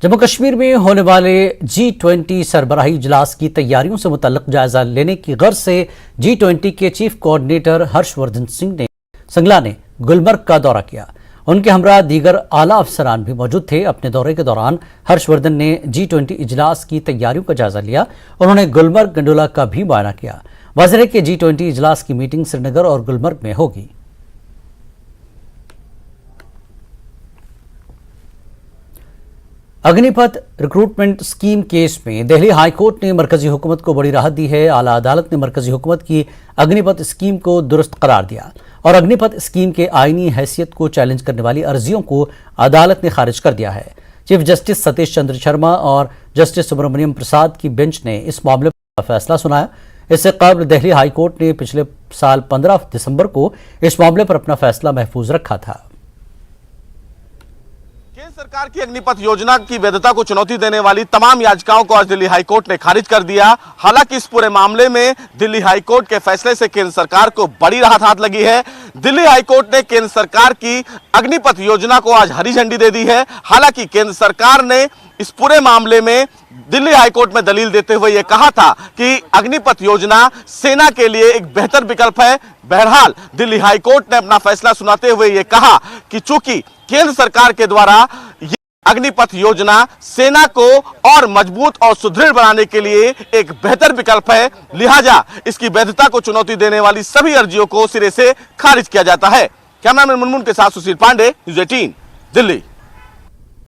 जम्मू कश्मीर में होने वाले G20 सरबराही इजलास की तैयारियों से मुतल्लिक जायजा लेने की गर्ज से G20 के चीफ कोऑर्डिनेटर हर्षवर्धन सिंगला ने गुलमर्ग का दौरा किया। उनके हमरा दीगर आला अफसरान भी मौजूद थे। अपने दौरे के दौरान हर्षवर्धन ने G20 इजलास की तैयारियों का जायजा लिया। उन्होंने गुलमर्ग गंडोला का भी मुआयना किया। वाज़ेह है कि G20 इजलास की मीटिंग श्रीनगर और गुलमर्ग में होगी। अग्निपथ रिक्रूटमेंट स्कीम केस में दिल्ली हाईकोर्ट ने मरकजी हुकूमत को बड़ी राहत दी है। आला अदालत ने मरकजी हुकूमत की अग्निपथ स्कीम को दुरुस्त करार दिया और अग्निपथ स्कीम के आईनी हैसियत को चैलेंज करने वाली अर्जियों को अदालत ने खारिज कर दिया है। चीफ जस्टिस सतीश चंद्र शर्मा और जस्टिस सुब्रमण्यम प्रसाद की बेंच ने इस मामले पर फैसला सुनाया। इससे कबल दिल्ली हाईकोर्ट ने पिछले साल 15 दिसंबर को इस मामले पर अपना फैसला महफूज रखा था। केंद्र सरकार की अग्निपथ योजना की वैधता को चुनौती देने वाली तमाम याचिकाओं को आज दिल्ली हाईकोर्ट ने खारिज कर दिया। हालांकि इस पूरे मामले में दिल्ली हाईकोर्ट के फैसले से केंद्र सरकार को बड़ी राहत हाथ लगी है। दिल्ली हाईकोर्ट ने केंद्र सरकार की अग्निपथ योजना को आज हरी झंडी दे दी है। हालांकि केंद्र सरकार ने इस पूरे मामले में दिल्ली हाईकोर्ट में दलील देते हुए यह कहा था कि अग्निपथ योजना सेना के लिए एक बेहतर विकल्प है। बहरहाल दिल्ली हाईकोर्ट ने अपना फैसला सुनाते हुए यह कहा कि चूंकि केंद्र सरकार के द्वारा ये अग्निपथ योजना सेना को और मजबूत और सुदृढ़ बनाने के लिए एक बेहतर विकल्प है, लिहाजा इसकी वैधता को चुनौती देने वाली सभी अर्जियों को सिरे से खारिज किया जाता है। कैमरामैन मुनमुन के साथ सुशील पांडे, न्यूज़ 18 दिल्ली।